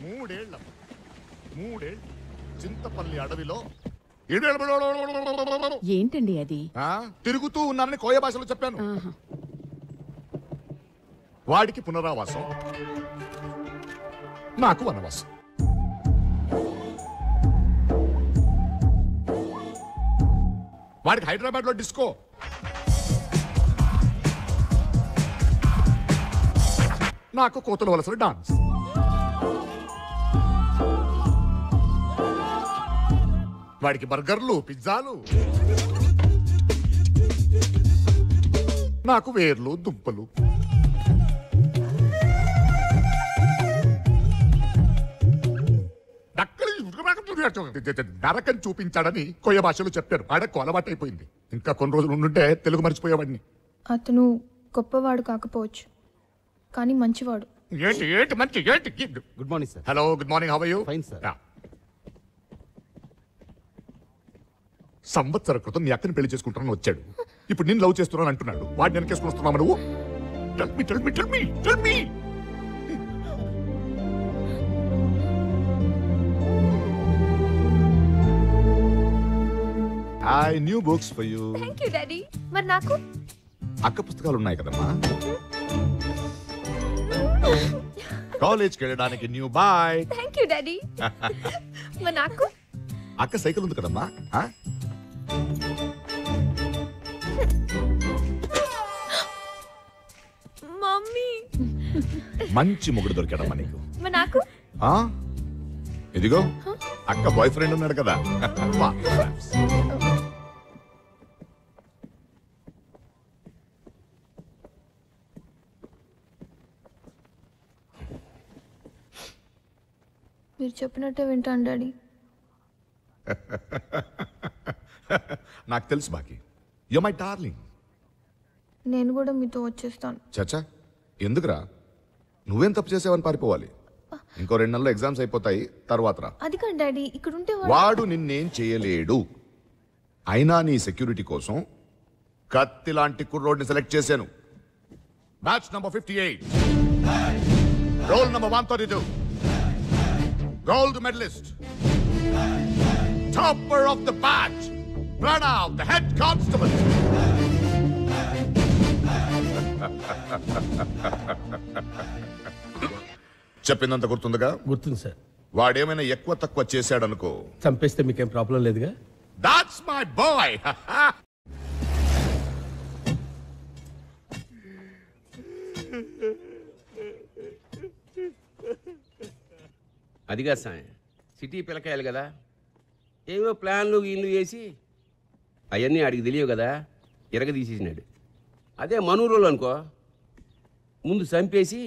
మూడేళ్ళు చింతపల్లి అడవిలో ఏంటండి అది? తిరుగుతూ ఉన్నానని కోయ భాషలో చెప్పాను. వాడికి పునరావాసం, నాకు వనవాసం. వాడికి హైదరాబాద్ లో డిస్కో, నాకు కోతల వలసలు డాన్స్. వాడికి బర్గర్లు, పిజ్జాలు, నాకు వేర్లు, దుంపలు. నరకం చూపించాడని కొయ్య భాషలో చెప్పారు. ఆడకు అలవాటైపోయింది. ఇంకా కొన్ని రోజులు ఉండుంటే తెలుగు మర్చిపోయేవాడిని. అతను గొప్పవాడు కాకపోవచ్చు, కానీ మంచివాడు. ఏంటి ఏంటి మంచి ఏంటి? Good morning sir. Hello, good morning. How are you? Fine sir. సంవత్సర క్రితం నీ అక్కని పెళ్లి చేసుకుంటానని వచ్చాడు. ఇప్పుడు నేను లవ్ చేస్తున్నాను అంటున్నాడు. వాడిని వెనకేసుకుని వస్తున్నావు నువ్వు. Tell me. I new books for you. Thank you, Daddy. మరి నాకు అక్క పుస్తకాలు ఉన్నాయి కదమ్మా. కాలేజ్కి వెళ్ళడానికి new boy. Thank you, Daddy. మరి నాకు అక్క సైకిల్ ఉంది కదమ్మా. మమ్మీ మంచి మొగుడు దొరికాడమ్మా నీకు. మరి నాకు ఇదిగో అక్క బాయ్ ఫ్రెండ్ ఉన్నాడు కదా. మీరు చెప్పినట్టే వింటాను డాడీ. నాకు తెలుసు బాకీ. You my darling. నేను కూడా మీతో వచ్చేస్తాను. చచ్చా, ఎందుకురా? నువ్వేం తప్పు చేసావని పారిపోవాలి? ఇంకో 2 నెలల్లో ఎగ్జామ్స్ అయిపోతాయి, తర్వాత రా. అది కాదు డాడీ, ఇక్కడ ఉంటే వాడు నిన్నేం చేయలేడు. అయినా నీ సెక్యూరిటీ కోసం కత్తి లాంటి కుర్రోడ్ని సెలెక్ట్ చేశాను. Batch number 58, roll number 132, gold medallist, topper of the batch, Pranav the head constable. చెప్పిందంత గుర్తుందిగా? గుర్తుంది సార్. వాడేమైనా ఎక్కువ తక్కువ చేశాడనుకో, చంపేస్తే మీకేం ప్రాబ్లం లేదుగా? That's my boy. అదిగా సాయం సిటీ పిల్లకాయలు కదా, ఏవో ప్లాన్లు గీన్లు వేసి అవన్నీ ఆడికి తెలియవు కదా, ఇరగదీసేసినాడు. అదే మనూరులో అనుకో, ముందు చంపేసి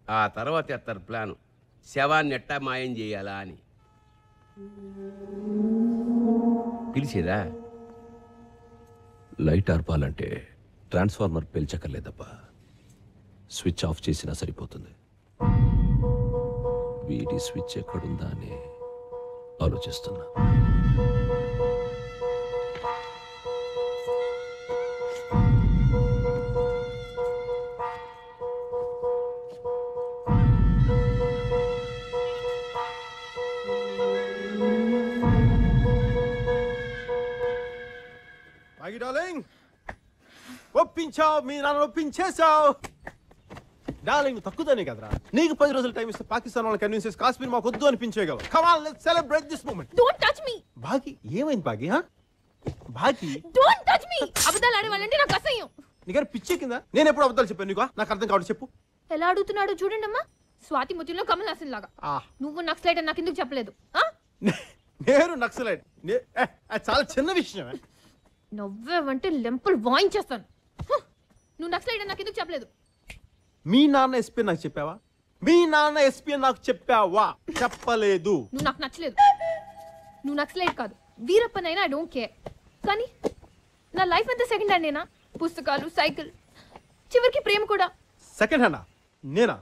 ఆ తర్వాత ఎత్తారు ప్లాను, శవాన్ని ఎట్టా మాయం చేయాలా అని. పిలిచేదా? లైట్ ఆర్పాలంటే ట్రాన్స్ఫార్మర్ పేల్చక్కర్లేదబ్బా, స్విచ్ ఆఫ్ చేసినా సరిపోతుంది. వీడి స్విచ్ ఎక్కడుందా అని ఆలోచిస్తున్నా. డార్లింగ్, ఒప్పించావు, మీ నాన్న ఒప్పించేశావు. డార్లింగ్ తక్కువనే కదరా, నీకు 10 రోజులు టైం ఇస్తే పాకిస్తాన్ వాళ్ళని కన్విన్స్ చేసి కాశ్మీర్ మాకు వద్దు అనిపించేయగలవు. Come on, let's celebrate this moment. Don't touch me. Bhagi, ఏమైంది Bhagi? Bhagi, don't touch me. అబద్ధాలు ఆడేవాళ్ళంటే నాకు అసహ్యం. నీకు పిచ్చే కింద? నేను ఎప్పుడు అబద్ధాలు చెప్పాను నీకు? నాకు అర్థం కావడం చెప్పు. ఎలా అడుగుతున్నాడు చూడండి అమ్మా, స్వాతి ముత్యంలో కమల్ హాసన్ లాగా. నువ్వు నక్సలైట్ అని నాకు ఎందుకు చెప్పలేదు? నేను నక్సలైట్? చాలా చిన్న విషయం. నవ్వేవంటే లెంపలు వాయించేస్తాను. నువ్వు నక్సలైట్ అని నాకు ఎందుకు చెప్పలేదు? మీ నాన్న ఎస్పీ నాకు చెప్పావా? మీ నాన్న ఎస్పీ నాకు చెప్పావా? చెప్పలేదు. నువ్వు నాకు నచ్చలేదు. నువ్వు నక్సలైట్ కాదు, వీరప్పనైనా ఐ డోంట్ కేర్. కానీ నా లైఫ్ అంతా సెకండ్ హ్యాండ్ నేనా? పుస్తకాలు, సైకిల్, చివరికి ప్రేమ కూడా సెకండ్ హ్యాండా? నేనా?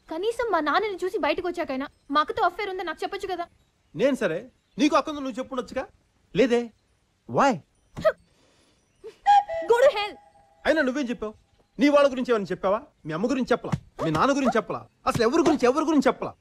కనీసం మా నాన్నని చూసి బయటకు వచ్చాకైనా మా అక్కతో అఫేర్ ఉందని నాకు చెప్పొచ్చు కదా. నేను సరే, నీకు అక్కడ నువ్వు చెప్పుండొచ్చుగా. లేదే, వై? Go to hell. అయినా నువ్వేం చెప్పావు? నీ వాళ్ళ గురించి ఏమైనా చెప్పావా? మీ అమ్మ గురించి చెప్పలా, మీ నాన్న గురించి చెప్పలా, అసలు ఎవరి గురించి చెప్పలా.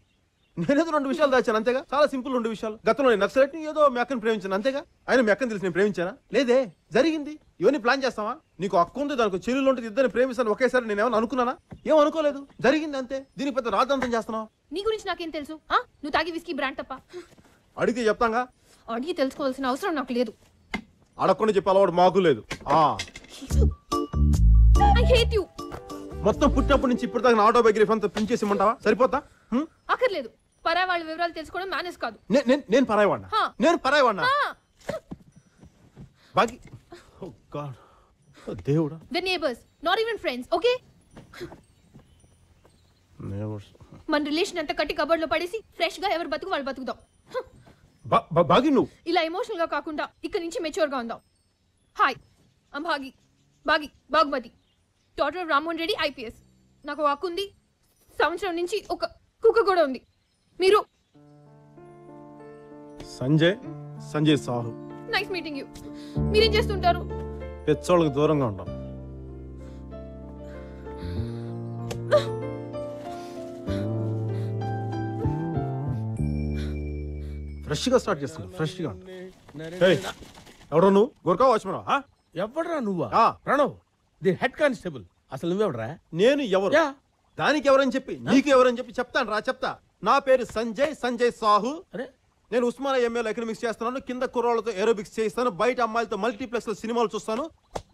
నేనేదో 2 విషయాలు దాచాను అంతేగా, చాలా సింపుల్ 2 విషయాలు. గతంలో నేను నక్సలైట్ ఏదో మీ అక్కని ప్రేమించాను అంతేగా. ఆయన మీ అక్కని తెలిసి నేను ప్రేమించానా? లేదే, జరిగింది. ఇవన్నీ ప్లాన్ చేస్తావా? నీకు అక్క ఉంది, దానికి చెల్లెలు ఉంటుంది, ఇద్దరిని ప్రేమిస్తాను ఒకేసారి నేను ఏమైనా అనుకున్నానా? ఏం అనుకోలేదు, జరిగింది అంతే. దీని పెద్ద రాద్ధాంతం చేస్తున్నావు. నీ గురించి నాకేం తెలుసు? నువ్వు తాగి విస్కీ బ్రాండ్ తప్ప. అడిగితే చెప్తాంగా. అడిగి తెలుసుకోవాల్సిన అవసరం నాకు లేదు. అడగకుండా చెప్పే అలవాటు మాకు లేదు. I hate you. మొత్తం పుట్టినప్పటి నుంచి ఇప్పుడు దాకా నా ఆటోబయోగ్రఫీ అంతా ప్రింట్ చేసి ఇమ్మంటావా? సరిపోతా? అక్కర్లేదు. పరాయి వాళ్ళ వివరాలు తెలుసుకోవడం మేనేజ్ కాదు. నేను పరాయివాడినా? నేను పరాయివాడినా? బాగి ఓ గాడ్, ఓ దేవుడా. The neighbours, not even friends, okay? Neighbours. మన రిలేషన్ అంతా కట్టి కబర్డ్ లో పడేసి ఫ్రెష్ గా ఎవరు బతుకు వాళ్ళు బతుకుదాం. బాగి నువ్వు ఇలా ఎమోషనల్ గా కాకుండా ఇక్కడ నుంచి మెచ్యూర్ గా ఉందాం. Hi, I'm Bhagi, Bhagumati, daughter of Rammohan Reddy IPS. నాకు హక్కు ఉంది. సంవత్సరం నుంచి ఒక కుక్క కూడా ఉంది. మీరు? Sanjay Sahu. Nice meeting you. మీరేం చేస్తుంటారు? పెచ్చోళ్ళకి దూరంగా ఉంటాం. ఫ్రెష్ గా స్టార్ట్ చేస్తాను. ఫ్రెష్ గా ఎవడో నువ్వు? గోర్ఖా వాచ్మన్? ఎవడరా నువ్వా? Pranav, the head constable. అసలు నువ్వెవడరా? నేను ఎవరు? దానికి ఎవరని చెప్పి నీకు ఎవరని చెప్పి చెప్తాను రా, చెప్తా. నా పేరు సంజయ్ సాహు. అరే, నేను ఉస్మానియా ఎంఏలో ఎకనామిక్స్ చేస్తున్నాను. కింద కుర్రోళ్ళతో ఏరోబిక్స్ చేస్తాను. బయట అమ్మాయిలతో మల్టీప్లెక్స్ లో సినిమాలు చూస్తాను.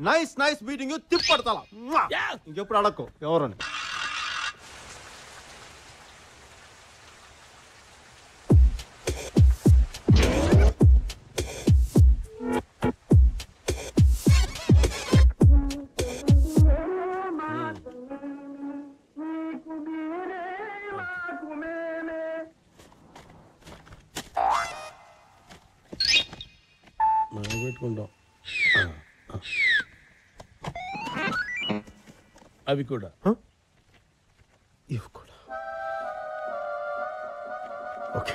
Nice meeting you. తిప్పడతా ఇంకెప్పుడు అడక్కు ఎవరని. పెట్టుకుంటాం అవి కూడా. ఇవి కూడా ఓకే.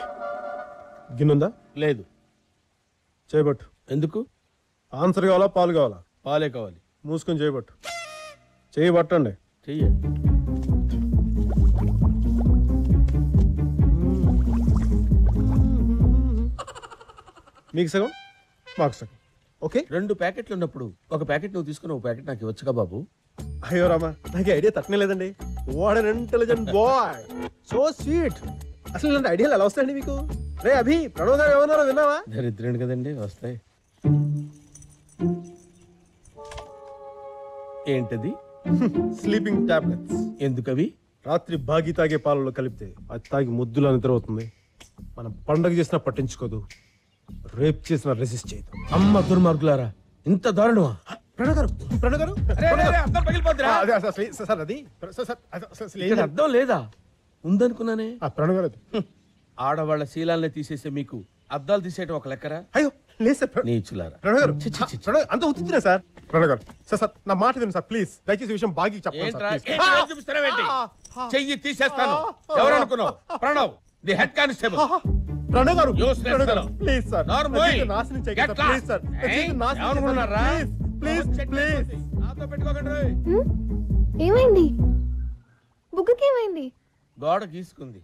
గిన్నుందా? లేదు. చేయబట్టు. ఎందుకు? ఆన్సర్ కావాలా పాలు కావాలా? పాలే కావాలి. మూసుకొని చేయబట్టు. చేయబట్టండి. చెయ్యి. మీకు సగం మాకు సగం. ఓకే. 2 ప్యాకెట్లు ఉన్నప్పుడు ఒక ప్యాకెట్ నువ్వు తీసుకుని ఒక ప్యాకెట్ నాకు ఇవ్వచ్చుగా బాబు. అయ్యో రామా, నాకు ఐడియా తట్టనే లేదండి. What an intelligent boy, so sweet. అసలు ఇలాంటి ఐడియాలు ఎలా వస్తాయండి మీకు? రే అభి, ప్రణవ్ గారు ఏమన్నారో విన్నావా? దరిద్రుడు కదండి, వస్తాయి. ఏంటది? Sleeping tablets. ఎందుకవి? రాత్రి బాగి తాగే పాలలో కలిపితే అది తాగి ముద్దులా నిద్ర అవుతుంది. మనం పండగ చేసినా పట్టించుకోదు, రేప్ చేసినా రెసిస్ట్ చేయదు. అమ్మ దుర్మార్గులారా, ఇంత దారుణమా? ప్రణవ్ గారు ఇక్కడ అర్థం లేదా? ఉందనుకున్నానే. ప్రణవ్ గారు ఆడవాళ్ల శీలాల్ని తీసేసే మీకు అద్దాలు తీసేయడం ఒక లెక్కరా? అయ్యో లేదు సార్. నీచులారా. ప్రణవ్ గారు అంత ఉత్తున్నా సార్. ప్రణవ్ గారు సార్ నా మాట వినండి సార్ ప్లీజ్. దయచేసి విషయం బాగా చెయ్యి తీసేస్తాను. ఎవరు అనుకున్నావు? Pranav, the head constable. Pranav గారు Useless. Please sir, Normal. నాశనం Get చేయకండి ప్లీజ్ సార్. ఏమనుకున్నారా? Please please. నాతో పెట్టుకోకండి. ఏమైంది? బుగ్గకి ఏమైంది? గోడ గీసుకుంది.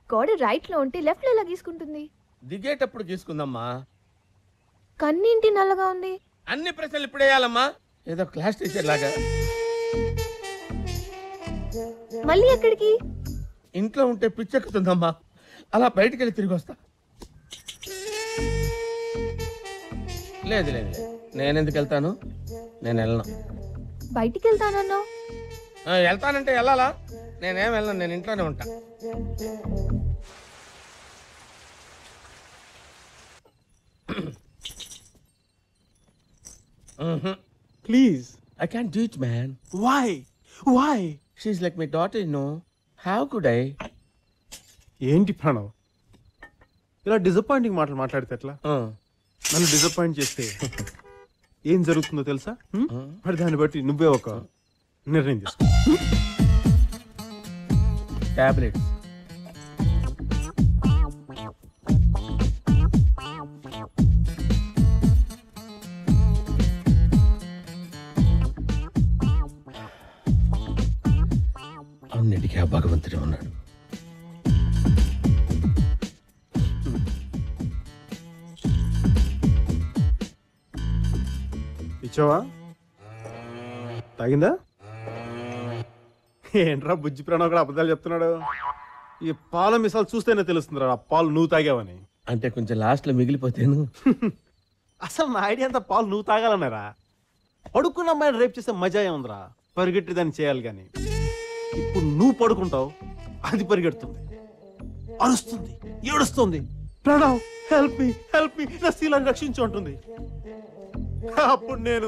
గోడ రైట్ లో ఉంటే లెఫ్ట్ లో ఎలా గీసుకుంటుంది? దిగేటప్పుడు గీసుకుందమ్మా. కన్నింటి నల్లగా ఉంది. అన్ని ప్రశ్నలు ఇప్పుడు వేయాలమ్మా, ఏదో క్లాస్ టీచర్ లాగా. మళ్ళీ ఎక్కడికి? ఇంట్లో ఉంటే పిచ్చెక్కుతుందమ్మా, అలా బయటికి వెళ్ళి తిరిగి వస్తా. లేదు లేదు, నేనెందుకు వెళ్తాను? నేను వెళ్ళను. బయటికి వెళ్తానన్నావు. వెళ్తానంటే వెళ్ళాలా? నేనేం వెళ్ళను, నేను ఇంట్లోనే ఉంటా. Please. I can't do it, man. Why? She's like my daughter, you know. How could I? ఏంటి ప్రణవ్ ఇలా డిసప్పాయింటింగ్ మాటలు మాట్లాడితే ఎట్లా? నన్ను డిసప్పాయింట్ చేస్తే ఏం జరుగుతుందో తెలుసా? మరి దాన్ని బట్టి నువ్వే ఒక నిర్ణయం తీసుకో. Tablets. అన్నిటికీ ఆ భగవంతుడే ఉన్నాడు. ఇచ్చావా? తాగిందా? ఏంట్రా బుజ్జి ప్రణవ్ కూడా అబద్ధాలు చెప్తున్నాడు. ఈ పాల మిసాలు చూస్తేనే తెలుస్తుందిరా ఆ పాలు నువ్వు తాగావని. అంటే కొంచెం లాస్ట్ లో మిగిలిపోతేను. అసలు నా ఐడియా అంతా పాలు నువ్వు తాగాలన్నారా? పడుకున్న అమ్మాయిని రేపు చేస్తే మజా ఏముందిరా, పరిగెట్టి దాన్ని చేయాలి కానీ. ఇప్పుడు నువ్వు పడుకుంటావు, అది పరిగెడుతుంది, అరుస్తుంది, ఏడుస్తుంది, ప్రణవ్ హెల్ప్ మీ నా శీలాన్ని రక్షించు అంటుంది. అప్పుడు నేను